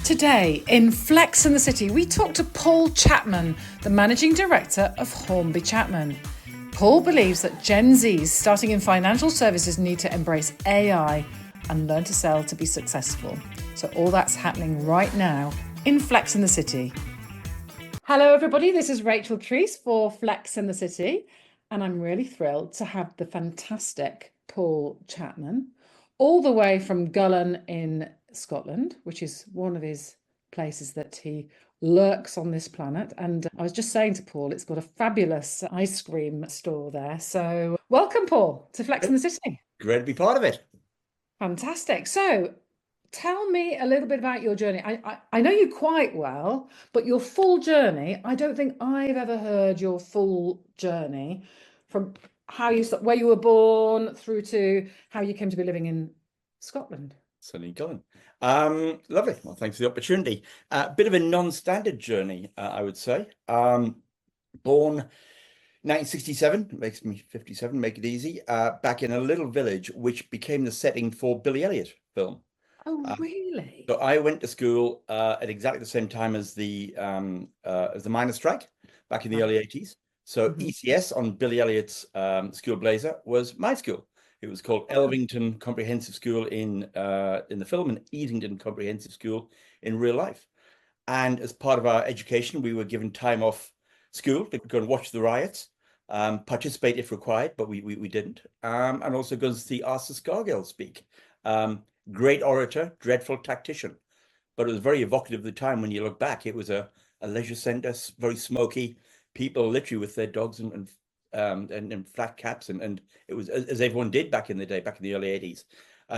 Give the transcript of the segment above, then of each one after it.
Today, in Flex in the City, we talk to Paul Chapman, the Managing Director of HornbyChapman. Paul believes that Gen Zs starting in financial services need to embrace AI and learn to sell to be successful. So all that's happening right now in Flex in the City. Hello, everybody. This is Rachel Treese for Flex in the City, and I'm really thrilled to have the fantastic Paul Chapman, all the way from Gullen in Scotland, which is one of his places that he lurks on this planet. And I was just saying to Paul, it's got a fabulous ice cream store there. So welcome, Paul, to Flex in the City. Great to be part of it. Fantastic. So tell me a little bit about your journey. I know you quite well, but your full journey, I don't think I've ever heard your full journey from where you were born through to how you came to be living in Scotland. Sunny Gullen. Lovely. Well, thanks for the opportunity. Bit of a non-standard journey, I would say. Born 1967, makes me 57, make it easy, back in a little village, which became the setting for Billy Elliot film. Oh, really? So I went to school at exactly the same time as the miners' strike back in the early 80s. So ECS on Billy Elliot's school blazer was my school. It was called Elvington Comprehensive School in the film and Easington Comprehensive School in real life. And as part of our education, we were given time off school to go and watch the riots, participate if required, but we didn't. And also go and see Arthur Scargill speak. Great orator, dreadful tactician. But it was very evocative of the time when you look back. It was a leisure centre, very smoky, people literally with their dogs and flat caps. And it was as everyone did back in the day, back in the early 80s,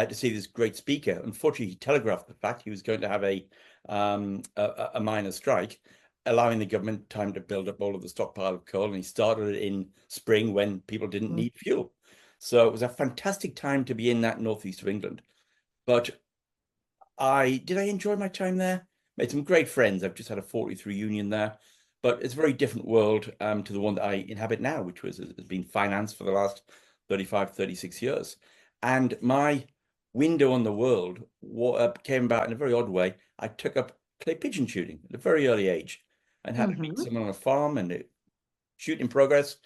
to see this great speaker. Unfortunately, he telegraphed the fact he was going to have a minor strike, allowing the government time to build up all of the stockpile of coal. And he started it in spring when people didn't need fuel. So it was a fantastic time to be in that northeast of England. But I enjoy my time there. Made some great friends. I've just had a 40th reunion there, but it's a very different world to the one that I inhabit now, which has been finance for the last 35, 36 years. And my window on the world came about in a very odd way. I took up clay pigeon shooting at a very early age and had to meet someone on a farm and shoot in progress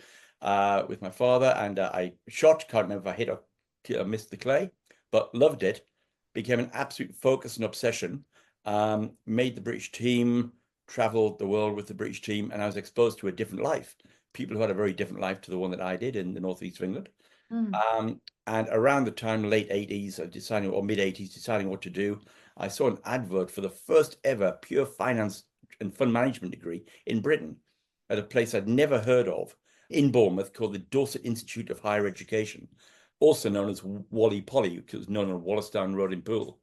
with my father. And I shot, can't remember if I hit or missed the clay, but loved it. Became an absolute focus and obsession, made the British team, traveled the world with the British team, and I was exposed to a different life. People who had a very different life to the one that I did in the northeast of England. And around the time, late 80s, or mid 80s, deciding what to do, I saw an advert for the first ever pure finance and fund management degree in Britain at a place I'd never heard of in Bournemouth called the Dorset Institute of Higher Education, also known as Wally Polly, because it was known on Wallasdown Road in Poole.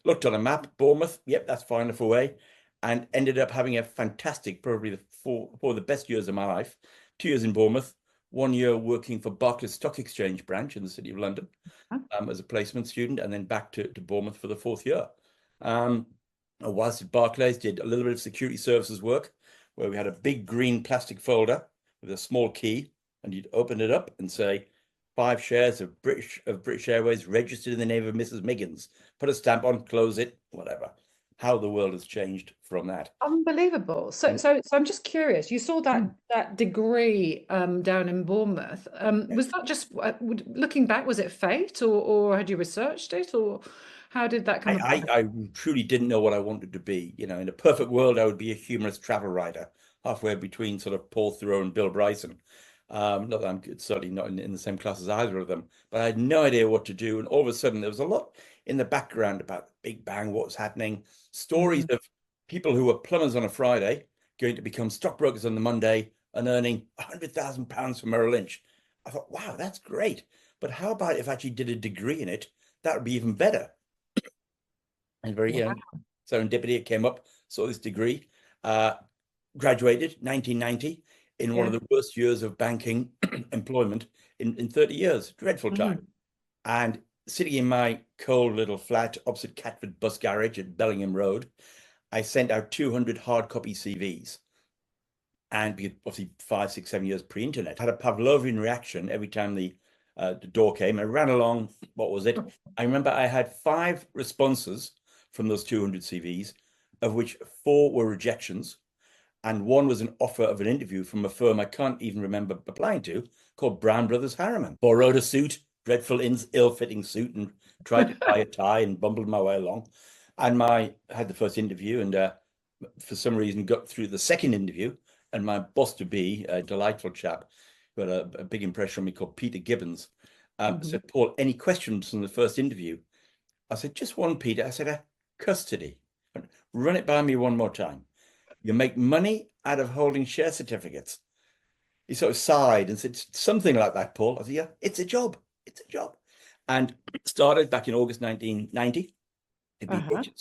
Looked on a map, Bournemouth, yep, that's far enough away, and ended up having a fantastic, probably four of the best years of my life. 2 years in Bournemouth, 1 year working for Barclays Stock Exchange branch in the City of London as a placement student, and then back to Bournemouth for the 4th year. Whilst at Barclays, did a little bit of security services work, where we had a big green plastic folder with a small key, and you'd open it up and say, 5 shares of British Airways registered in the name of Mrs. Miggins. Put a stamp on, close it, whatever. How the world has changed from that. Unbelievable. So I'm just curious. You saw that degree down in Bournemouth. Was that just looking back? Was it fate, or had you researched it, or how did that come about? I truly didn't know what I wanted to be. You know, in a perfect world, I would be a humorous travel writer, halfway between sort of Paul Theroux and Bill Bryson. Not that I'm certainly not in the same class as either of them, but I had no idea what to do. And all of a sudden, there was a lot in the background about the Big Bang, what was happening, stories of people who were plumbers on a Friday going to become stockbrokers on the Monday and earning £100,000 from Merrill Lynch. I thought, wow, that's great. But how about if I actually did a degree in it? That would be even better. And very serendipity, it came up, saw this degree, graduated 1990 in one of the worst years of banking employment in 30 years. Dreadful time. And sitting in my cold little flat opposite Catford Bus Garage at Bellingham Road, I sent out 200 hard copy CVs. And because obviously 5, 6, 7 years pre-internet, had a Pavlovian reaction every time the door came. I ran along, what was it? I remember I had 5 responses from those 200 CVs. of which 4 were rejections, and 1 was an offer of an interview from a firm I can't even remember applying to, called Brown Brothers Harriman. Borrowed a suit, dreadful ill-fitting suit, and tried to tie a tie and bumbled my way along. And I had the first interview, and for some reason got through the second interview. And my boss-to-be, a delightful chap, who had a big impression on me, called Peter Gibbons, said, "Paul, any questions from the first interview?" I said, "Just one, Peter." I said, "Custody. Run it by me one more time. You make money out of holding share certificates." He sort of sighed and said, "Something like that, Paul." I said, "Yeah, it's a job. It's a job." And started back in August 1990 to be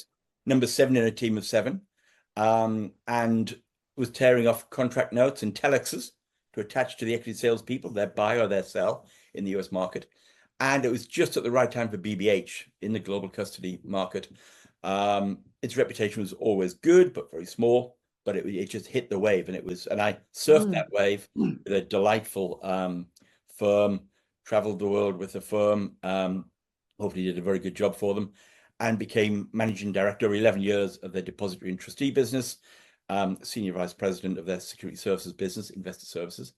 number 7 in a team of 7, and was tearing off contract notes and telexes to attach to the equity salespeople, their buy or their sell in the US market. And it was just at the right time for BBH in the global custody market. Its reputation was always good, but very small. But it just hit the wave, and I surfed that wave with a delightful firm, traveled the world with the firm, hopefully did a very good job for them, and became managing director over 11 years of their depository and trustee business, senior vice president of their security services business, investor services.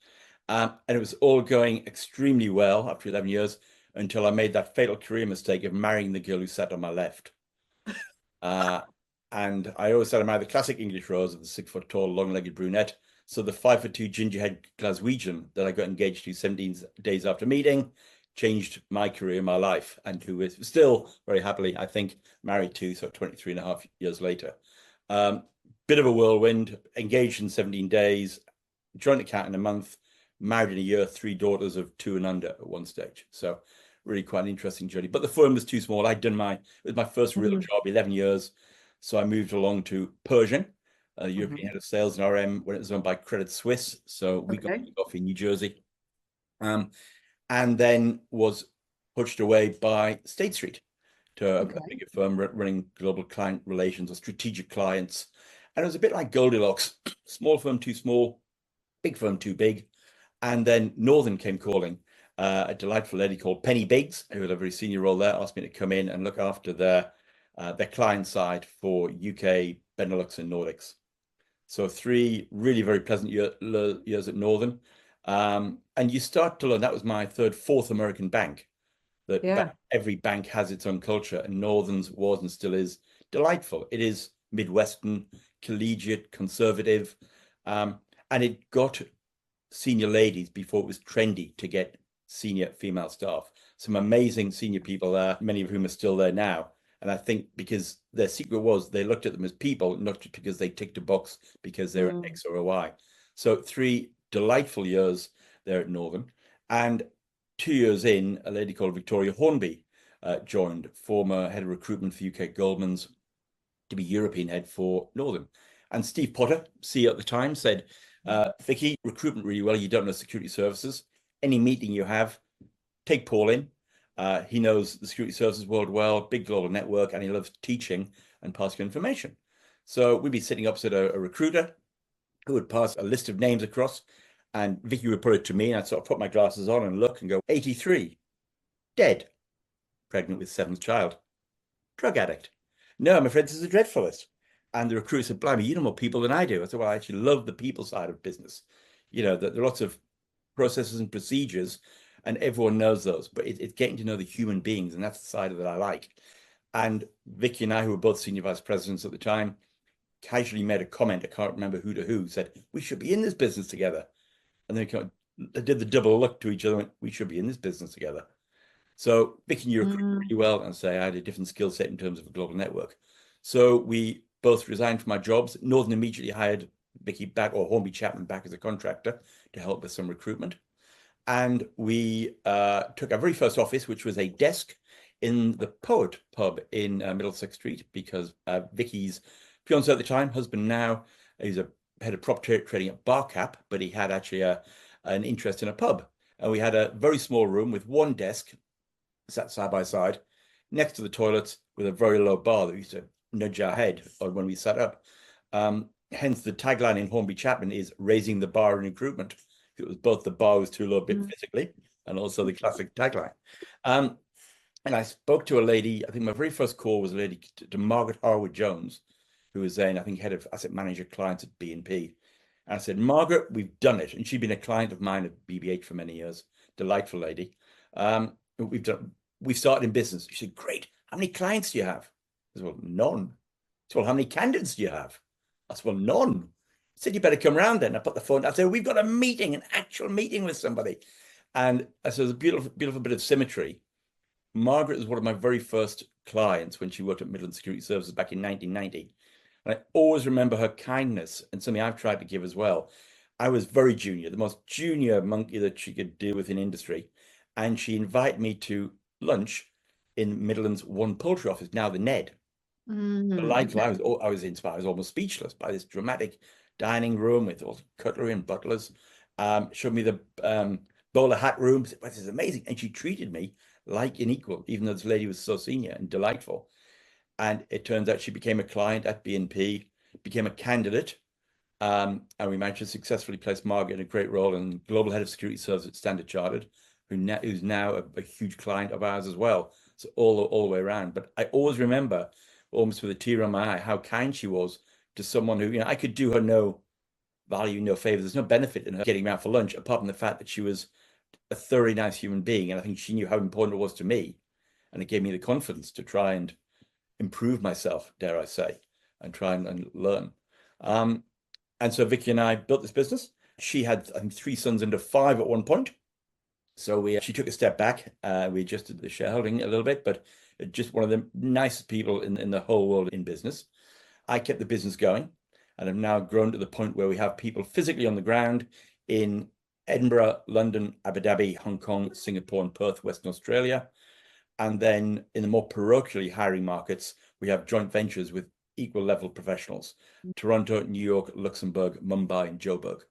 And it was all going extremely well after 11 years until I made that fatal career mistake of marrying the girl who sat on my left. And I always said I'm either classic English rose or the 6-foot tall, long-legged brunette. So the 5'2" gingerhead Glaswegian that I got engaged to 17 days after meeting changed my career, my life, and who is still very happily, I think, married to, so 23 and a half years later. Bit of a whirlwind, engaged in 17 days, joint account in a month, married in a year, 3 daughters of 2 and under at one stage. So really quite an interesting journey. But the firm was too small. It was my first real job, 11 years. So I moved along to Pershing, European head of sales and RM, when it was owned by Credit Suisse. So we got off in New Jersey. And then was pushed away by State Street to a bigger firm running global client relations or strategic clients. And it was a bit like Goldilocks, small firm too small, big firm too big. And then Northern came calling. A delightful lady called Penny Biggs, who had a very senior role there, asked me to come in and look after their client side for UK, Benelux, and Nordics. So 3 really very pleasant years at Northern. And you start to learn, that was my 3rd, 4th American bank, that every bank has its own culture, and Northern's was and still is delightful. It is Midwestern, collegiate, conservative, and it got senior ladies before it was trendy to get senior female staff. Some amazing senior people there, many of whom are still there now. And I think because their secret was they looked at them as people, not just because they ticked a box because they're an X or a Y. So 3 delightful years there at Northern. And 2 years in, a lady called Victoria Hornby joined, former head of recruitment for UK Goldman's, to be European head for Northern. And Steve Potter, CEO at the time, said, "Vicky, recruitment really well. You don't know security services. Any meeting you have, take Paul in. He knows the security services world well, big global network, and he loves teaching and passing information." So we'd be sitting opposite a recruiter who would pass a list of names across, and Vicky would put it to me, and I'd sort of put my glasses on and look and go, 83, dead, pregnant with 7th child, drug addict. "No, I'm afraid this is a dreadful list." And the recruiter said, "Blimey, you know more people than I do." I said, "Well, I actually love the people side of business. You know, there are lots of processes and procedures, and everyone knows those, but it's getting to know the human beings, and that's the side of that I like." And Vicky and I, who were both senior vice presidents at the time, casually made a comment, I can't remember who to who, said, "We should be in this business together." And they did the double look to each other and went, "We should be in this business together." So Vicky knew recruitment really well, and say I had a different skill set in terms of a global network. So we both resigned from our jobs. Northern immediately hired Vicky back, or HornbyChapman back, as a contractor to help with some recruitment. And we took our very first office, which was a desk in the Poet pub in Middlesex Street, because Vicky's fiance at the time, husband now, he's a head of prop trading at Barcap, but he had actually an interest in a pub. And we had a very small room with one desk, sat side by side, next to the toilets, with a very low bar that used to nudge our head when we sat up. Hence the tagline in HornbyChapman is "raising the bar in recruitment." It was both the bar was too low a bit physically, and also the classic tagline. And I spoke to a lady, I think my very first call was a lady to Margaret Harwood Jones, who was then, I think, head of asset manager clients at BNP. And I said, Margaret, we've done it. And she'd been a client of mine at BBH for many years. Delightful lady. We started in business. She said, great. How many clients do you have? I said, well, none. She said, well, how many candidates do you have? I said, well, none. I said, you better come round then. I put the phone. I said, we've got a meeting, an actual meeting with somebody. And I said, there's a beautiful, beautiful bit of symmetry. Margaret was one of my very first clients when she worked at Midland Security Services back in 1990. And I always remember her kindness, and something I've tried to give as well. I was very junior, the most junior monkey that she could deal with in industry. And she invited me to lunch in Midland's one poultry office, now the Ned. Delightful. I was inspired. I was almost speechless by this dramatic dining room with all cutlery and butlers. Showed me the bowler hat room. Said, this is amazing. And she treated me like an equal, even though this lady was so senior and delightful. And it turns out she became a client at BNP, became a candidate. And we managed to successfully place Margaret in a great role in global head of security service at Standard Chartered, who's now a huge client of ours as well. So all the way around. But I always remember, almost with a tear in my eye, how kind she was to someone who, I could do her no value, no favor. There's no benefit in her getting me out for lunch, apart from the fact that she was a thoroughly nice human being. And I think she knew how important it was to me. And it gave me the confidence to try and improve myself, dare I say, and try and learn. And so Vicky and I built this business. She had, I think, 3 sons under 5 at one point. So she took a step back. We adjusted the shareholding a little bit, but just one of the nicest people in the whole world in business. I kept the business going and have now grown to the point where we have people physically on the ground in Edinburgh, London, Abu Dhabi, Hong Kong, Singapore, and Perth, Western Australia. And then in the more parochially hiring markets, we have joint ventures with equal level professionals: Toronto, New York, Luxembourg, Mumbai, and Joburg.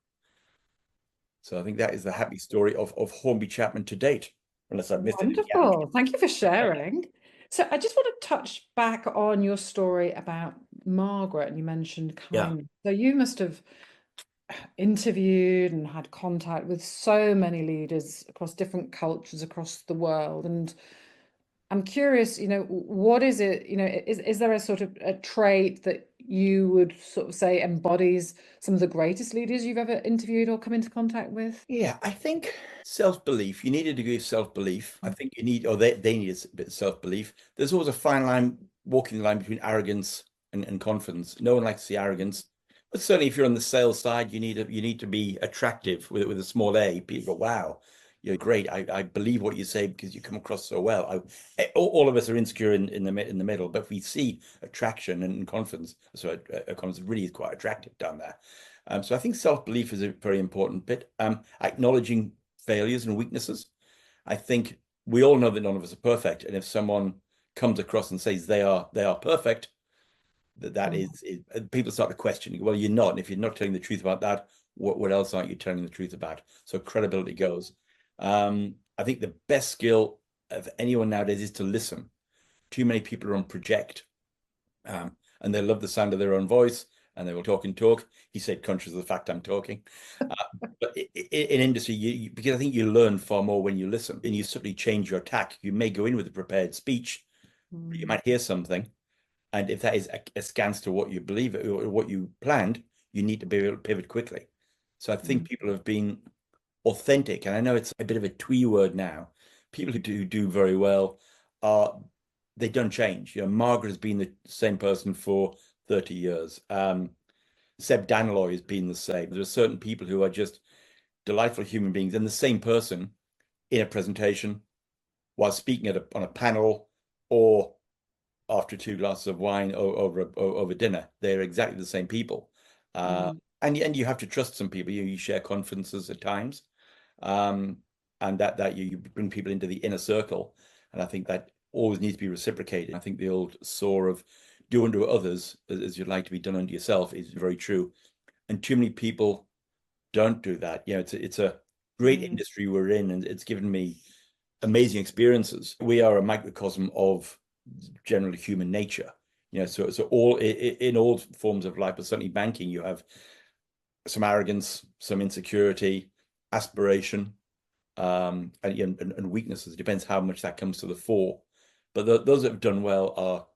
So I think that is the happy story of HornbyChapman to date, unless I've missed it. Wonderful. Thank you for sharing. So I just want to touch back on your story about Margaret, and you mentioned kindness. So you must have interviewed and had contact with so many leaders across different cultures across the world. And I'm curious, what is it, is there a sort of a trait that you would sort of say embodies some of the greatest leaders you've ever interviewed or come into contact with? Yeah, I think self-belief. You need a degree of self-belief. I think you need, or they need a bit of self-belief. There's always a fine line, walking the line between arrogance and confidence. No one likes to see arrogance. But certainly if you're on the sales side, you need to be attractive with a small a. People go, wow, you're great. I believe what you say because you come across so well. All of us are insecure in the middle, but if we see attraction and confidence, so confidence really is quite attractive down there. So I think self-belief is a very important bit. Acknowledging failures and weaknesses. I think we all know that none of us are perfect, and if someone comes across and says they are perfect, that is people start to question. Well, you're not. And if you're not telling the truth about that, what else aren't you telling the truth about? So credibility goes. I think the best skill of anyone nowadays is to listen. Too many people are on project, and they love the sound of their own voice, and they will talk and talk. He said, conscious of the fact I'm talking. But in industry, because I think you learn far more when you listen, and you suddenly change your tack. You may go in with a prepared speech, but you might hear something, and if that is askance to what you believe or what you planned, you need to be able to pivot quickly. So I think people have been authentic, and I know it's a bit of a twee word now. People who do very well they don't change. Margaret has been the same person for 30 years. Seb Danaloy has been the same. There are certain people who are just delightful human beings, and the same person in a presentation, while speaking on a panel, or after 2 glasses of wine over dinner, they're exactly the same people. And you have to trust some people. You share confidences at times, and that you bring people into the inner circle, and I think that always needs to be reciprocated. I think the old saw of do unto others as you'd like to be done unto yourself is very true, and too many people don't do that. It's a great industry we're in, and it's given me amazing experiences. We are a microcosm of generally human nature. So all in all forms of life, but certainly banking, you have some arrogance, some insecurity, aspiration, and weaknesses. It depends how much that comes to the fore. But those that have done well are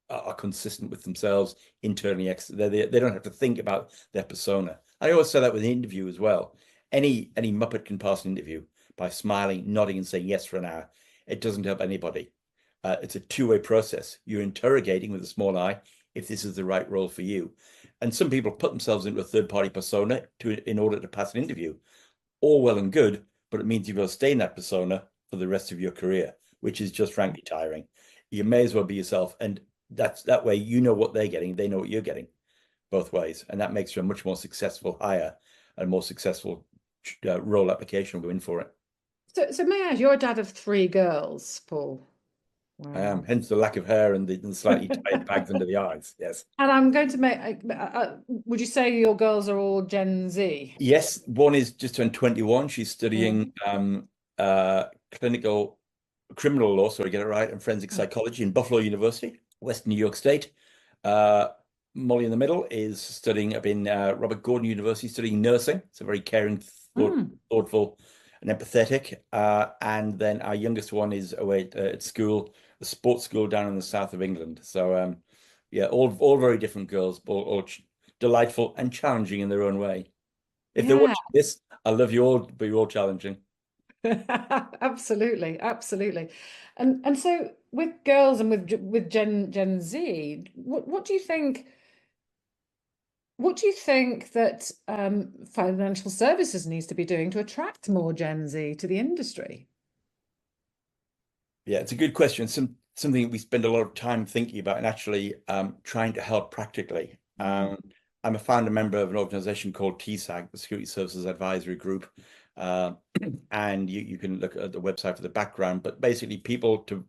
are consistent with themselves internally. They don't have to think about their persona. I always say that with an interview as well. Any Muppet can pass an interview by smiling, nodding, and saying yes for an hour. It doesn't help anybody. It's a two-way process. You're interrogating with a small I if this is the right role for you. And some people put themselves into a third-party persona in order to pass an interview. All well and good, but it means you've got to stay in that persona for the rest of your career, which is just frankly tiring. You may as well be yourself, and that way you know what they're getting, they know what you're getting, both ways, and that makes you a much more successful hire and more successful role application win for it. So may I ask, you're a dad of 3 girls, Paul. I am, Wow. hence the lack of hair and the slightly tired bags under the eyes. Yes. And I'm going to make, would you say your girls are all Gen Z? Yes, one is just turned 21. She's studying clinical criminal law, so I get it right, and forensic psychology in Buffalo University, Western New York State. Molly in the middle is studying up in Robert Gordon University, studying nursing. It's a very caring, thoughtful, and empathetic. And then our youngest one is away at school, a sports school down in the south of England. So yeah, all very different girls, all delightful and challenging in their own way. If they're watching this, I love you all, but you're all challenging. Absolutely, absolutely. And so with girls and with Gen Z, what do you think? What do you think that financial services needs to be doing to attract more Gen Z to the industry? Yeah, it's a good question. Something we spend a lot of time thinking about and actually trying to help practically. I'm a founder member of an organization called TSAG, the Security Services Advisory Group. And you can look at the website for the background, but basically people to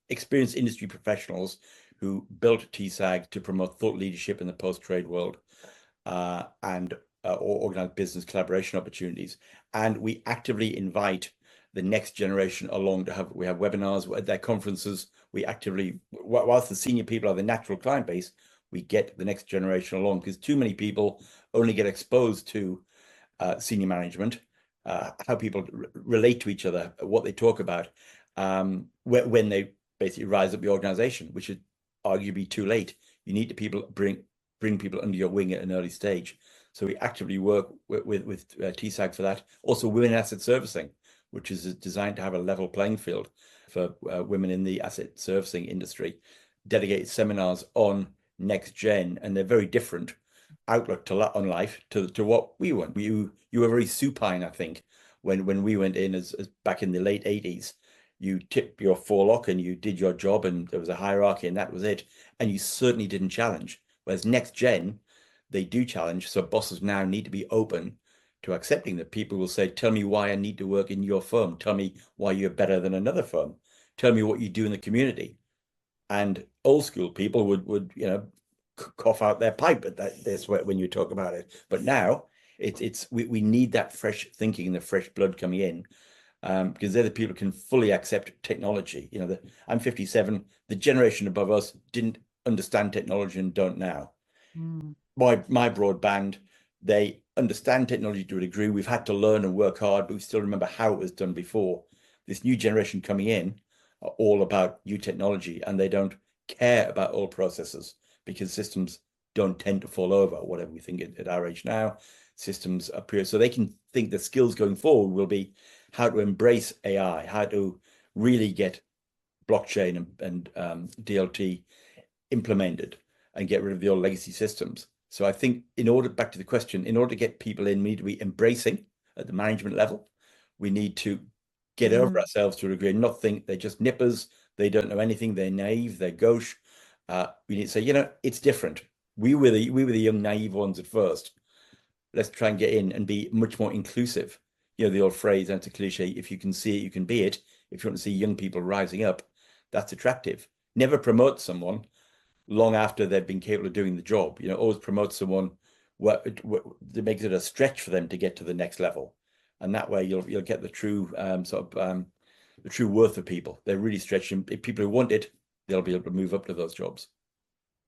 experienced industry professionals who built TSAG to promote thought leadership in the post-trade world and or organize business collaboration opportunities. And we actively invite the next generation along to we have webinars at their conferences. We actively, whilst the senior people are the natural client base, we get the next generation along because too many people only get exposed to senior management, how people relate to each other, what they talk about when they basically rise up the organization, which is arguably too late. You need to bring people under your wing at an early stage. So we actively work with TSAG for that. Also, women asset servicing, which is designed to have a level playing field for women in the asset servicing industry. Dedicated seminars on next gen, and they're very different outlook on life to what we want. You were very supine, I think, when we went in as back in the late 80s. You tipped your forelock and you did your job, and there was a hierarchy, and that was it. And you certainly didn't challenge. Whereas next gen, they do challenge. So bosses now need to be open to accepting that people will say, tell me why I need to work in your firm. Tell me why you're better than another firm. Tell me what you do in the community. And old school people would cough out their pipe at this when you talk about it. But now we need that fresh thinking and the fresh blood coming in. Because they're the people who can fully accept technology. I'm 57. The generation above us didn't understand technology and don't now. My broadband, they understand technology to a degree. We've had to learn and work hard, but we still remember how it was done before. This new generation coming in are all about new technology, and they don't care about old processes because systems don't tend to fall over, whatever we think at our age now. Systems appear, so they can think the skills going forward will be how to embrace AI, how to really get blockchain and DLT implemented and get rid of the old legacy systems. So I think back to the question, in order to get people in, we need to be embracing at the management level. We need to get over ourselves to a degree and not think they're just nippers, they don't know anything, they're naive, they're gauche. We need to say, it's different. We were the young naive ones at first. Let's try and get in and be much more inclusive. The old phrase, and it's a cliche, if you can see it, you can be it. If you want to see young people rising up, that's attractive. Never promote someone long after they've been capable of doing the job. Always promote someone that makes it a stretch for them to get to the next level. And that way you'll get the true the true worth of people. They're really stretching. If people who want it, they'll be able to move up to those jobs.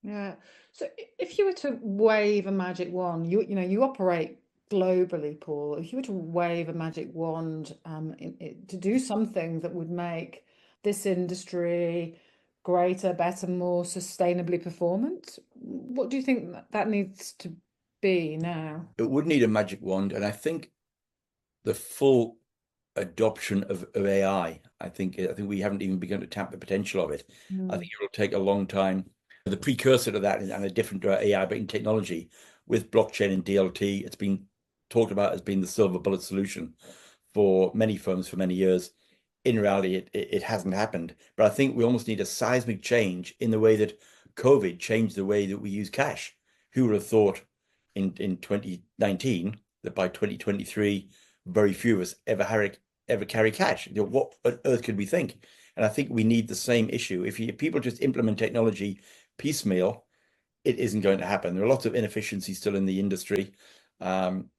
Yeah. So if you were to wave a magic wand, you operate globally, Paul. If you were to wave a magic wand to do something that would make this industry greater, better, more sustainably performant? What do you think that needs to be now? It would need a magic wand, and I think the full adoption of AI. I think we haven't even begun to tap the potential of it. I think it will take a long time. The precursor to that and a different AI, but in technology with blockchain and DLT, it's been talked about as being the silver bullet solution for many firms for many years. In reality, it hasn't happened. But I think we almost need a seismic change in the way that COVID changed the way that we use cash. Who would have thought in 2019 that by 2023, very few of us ever carry cash? What on earth could we think? And I think we need the same issue. If people just implement technology piecemeal, it isn't going to happen. There are lots of inefficiencies still in the industry,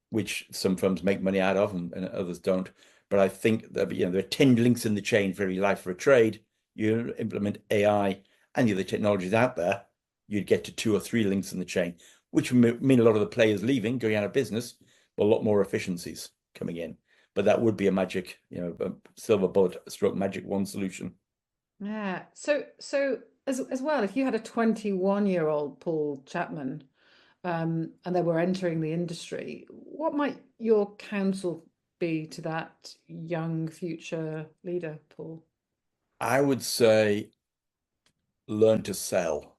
which some firms make money out of and others don't. But I think that there are 10 links in the chain for every life for a trade. You implement AI and the other technologies out there, you'd get to 2 or 3 links in the chain, which would mean a lot of the players leaving, going out of business, but a lot more efficiencies coming in. But that would be a magic, a silver bullet stroke magic wand solution. Yeah. So as well, if you had a 21-year-old Paul Chapman, and they were entering the industry, what might your counsel be to that young future leader, Paul? I would say learn to sell.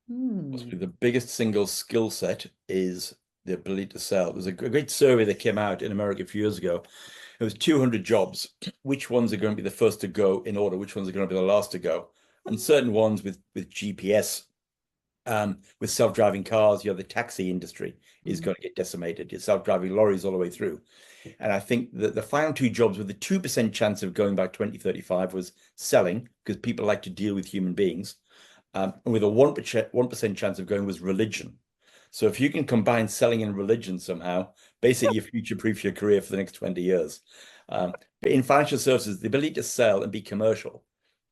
Hmm. The biggest single skill set is the ability to sell. There's a great survey that came out in America a few years ago. It was 200 jobs. Which ones are going to be the first to go in order? Which ones are going to be the last to go? And certain ones with GPS, with self-driving cars, the taxi industry is going to get decimated. Your self-driving lorries all the way through. And I think that the final 2 jobs with the 2% chance of going by 2035 was selling, because people like to deal with human beings. And with a 1% chance of going was religion. So if you can combine selling and religion somehow, basically you future-proof your career for the next 20 years. But in financial services, the ability to sell and be commercial.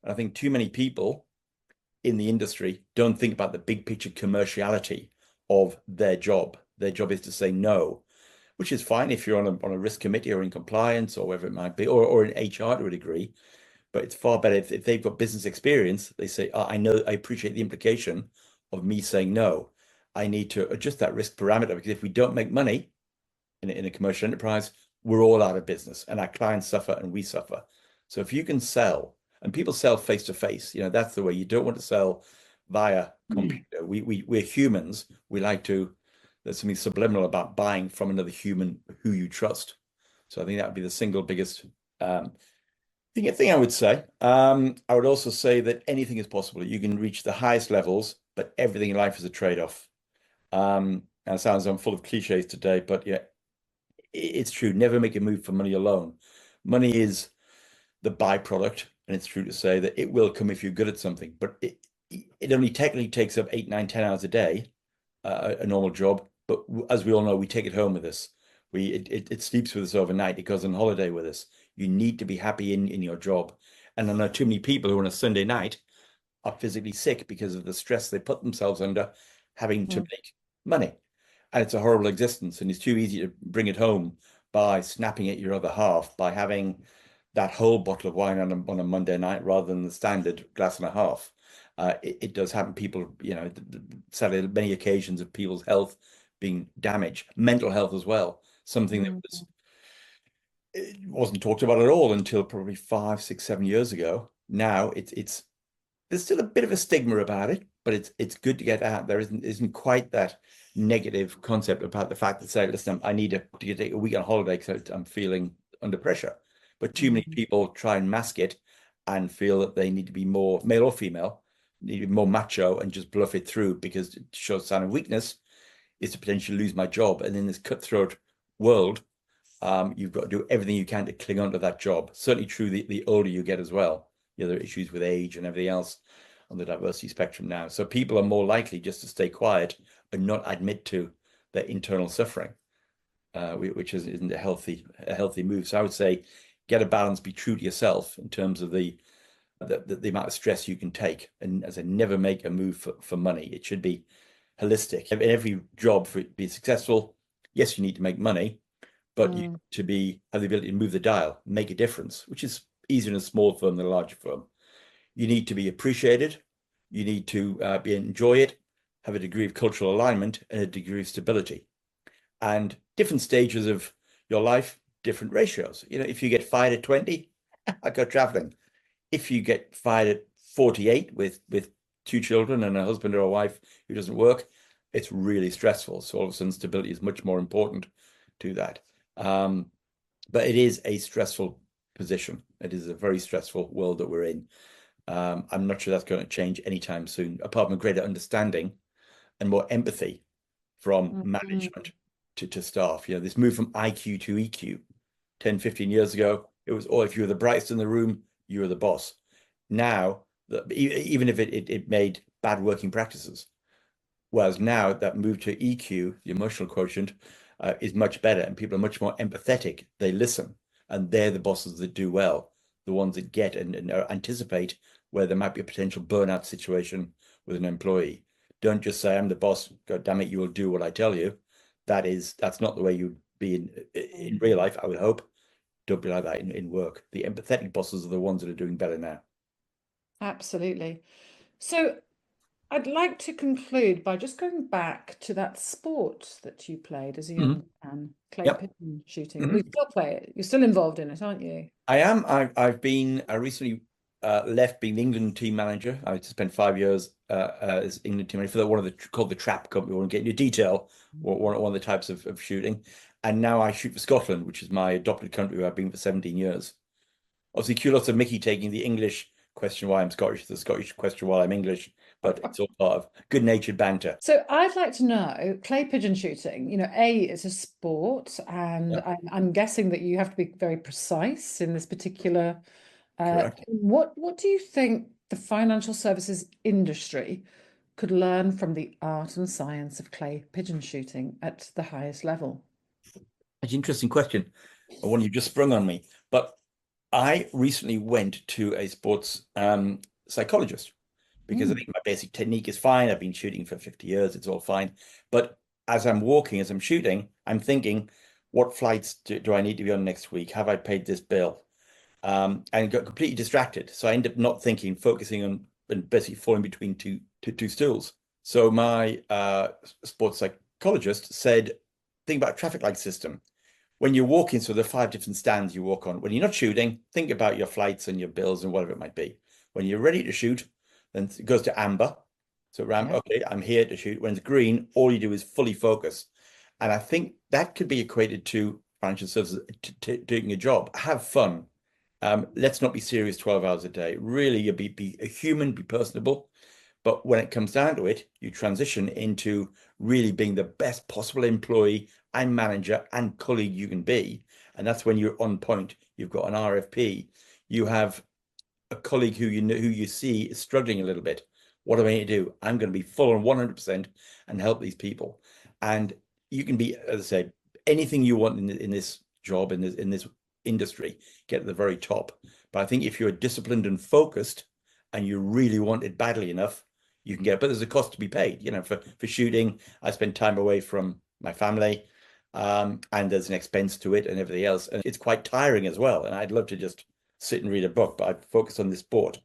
And I think too many people in the industry don't think about the big picture commerciality of their job. Their job is to say no, which is fine if you're on a risk committee or in compliance or whatever it might be, or in HR to a degree. But it's far better if they've got business experience. They say, I know, I appreciate the implication of me saying no. I need to adjust that risk parameter, because if we don't make money in a commercial enterprise, we're all out of business and our clients suffer and we suffer. So if you can sell, and people sell face to face, that's the way. You don't want to sell via computer. We're humans. We like to, there's something subliminal about buying from another human who you trust. So I think that would be the single biggest thing I would say. I would also say that anything is possible. You can reach the highest levels, but everything in life is a trade-off. And it sounds I'm full of cliches today, but yeah, it's true. Never make a move for money alone. Money is the byproduct, and it's true to say that it will come if you're good at something, but it only technically takes up 8, 9, 10 hours a day, a normal job. But as we all know, we take it home with us. It sleeps with us overnight. It goes on holiday with us. You need to be happy in your job. And I know too many people who on a Sunday night are physically sick because of the stress they put themselves under having to make money. And it's a horrible existence. And it's too easy to bring it home by snapping at your other half, by having that whole bottle of wine on a Monday night rather than the standard glass and a half. It does happen. People, sadly, many occasions of people's health being damaged, mental health as well. Something that it wasn't talked about at all until probably 5, 6, 7 years ago. Now there's still a bit of a stigma about it, but it's good to get out. There isn't quite that negative concept about the fact that, say, listen, I need to take a week on holiday because I'm feeling under pressure. But too many people try and mask it and feel that they need to be more male or female, need to be more macho and just bluff it through, because it shows sign of weakness is to potentially lose my job. And in this cutthroat world, you've got to do everything you can to cling on to that job. Certainly true the older you get as well. There are issues with age and everything else on the diversity spectrum now. So people are more likely just to stay quiet and not admit to their internal suffering, which isn't a healthy move. So I would say get a balance, be true to yourself in terms of the amount of stress you can take. And as I never make a move for money, it should be holistic. In every job, for it to be successful, yes, you need to make money, but you need to have the ability to move the dial, make a difference, which is easier in a small firm than a larger firm. You need to be appreciated. You need to enjoy it, have a degree of cultural alignment and a degree of stability. And different stages of your life, different ratios. If you get fired at 20, I go traveling. If you get fired at 48 with 2 children and a husband or a wife who doesn't work, it's really stressful. So all of a sudden, stability is much more important to that. But it is a stressful position. It is a very stressful world that we're in. I'm not sure that's going to change anytime soon, apart from a greater understanding and more empathy from management to staff. This move from IQ to EQ 10, 15 years ago, it was, if you were the brightest in the room, you were the boss. Now, even if it made bad working practices, whereas now that move to EQ, the emotional quotient, is much better, and people are much more empathetic. They listen, and they're the bosses that do well, the ones that get and anticipate where there might be a potential burnout situation with an employee. Don't just say, I'm the boss, God damn it, you will do what I tell you. That's not the way you'd be in real life, I would hope. Don't be like that in work. The empathetic bosses are the ones that are doing better now. Absolutely. So I'd like to conclude by just going back to that sport that you played as a young man, clay pigeon shooting. We still play it. You're still involved in it, aren't you? I am. I recently left being the England team manager. I spent 5 years as England team manager for one of the called the Trap Company. We won't get into detail. One of the types of shooting, and now I shoot for Scotland, which is my adopted country where I've been for 17 years. Obviously, kudos to Mickey taking the English question why I'm Scottish, the Scottish question why I'm English, but it's all part of good-natured banter. So I'd like to know, clay pigeon shooting, it's a sport, and I'm guessing that you have to be very precise in this particular. Correct. What do you think the financial services industry could learn from the art and science of clay pigeon shooting at the highest level? It's an interesting question, one you just sprung on me. But I recently went to a sports psychologist because I think my basic technique is fine. I've been shooting for 50 years. It's all fine. But as I'm walking, as I'm shooting, I'm thinking, what flights do I need to be on next week? Have I paid this bill? And got completely distracted. So I ended up not thinking, focusing on, and basically falling between two stools. So my sports psychologist said, think about a traffic light system. When you're walking, so there are 5 different stands you walk on. When you're not shooting, think about your flights and your bills and whatever it might be. When you're ready to shoot, then it goes to amber. So okay, I'm here to shoot. When it's green, all you do is fully focus. And I think that could be equated to financial services, taking a job. Have fun. Let's not be serious 12 hours a day. Really, you be a human, be personable. But when it comes down to it, you transition into really being the best possible employee and manager and colleague you can be. And that's when you're on point. You've got an RFP. You have a colleague who you see is struggling a little bit. What am I going to do? I'm going to be full on 100% and help these people. And you can be, as I say, anything you want in this job, in this industry, get at the very top. But I think if you're disciplined and focused and you really want it badly enough, you can get it. But there's a cost to be paid. For shooting, I spend time away from my family, and there's an expense to it and everything else. And it's quite tiring as well. And I'd love to just sit and read a book, but I'd focus on this sport.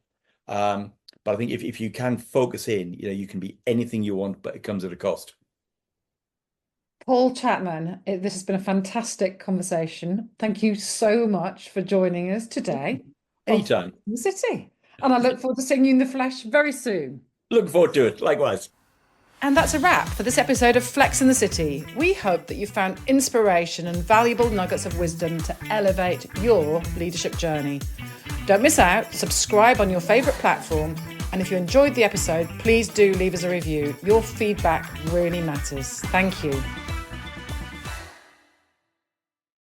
But I think if you can focus in, you can be anything you want, but it comes at a cost. Paul Chapman, this has been a fantastic conversation. Thank you so much for joining us today. Anytime. The city. And I look forward to seeing you in the flesh very soon. Looking forward to it. Likewise. And that's a wrap for this episode of Flex in the City. We hope that you found inspiration and valuable nuggets of wisdom to elevate your leadership journey. Don't miss out. Subscribe on your favourite platform. And if you enjoyed the episode, please do leave us a review. Your feedback really matters. Thank you.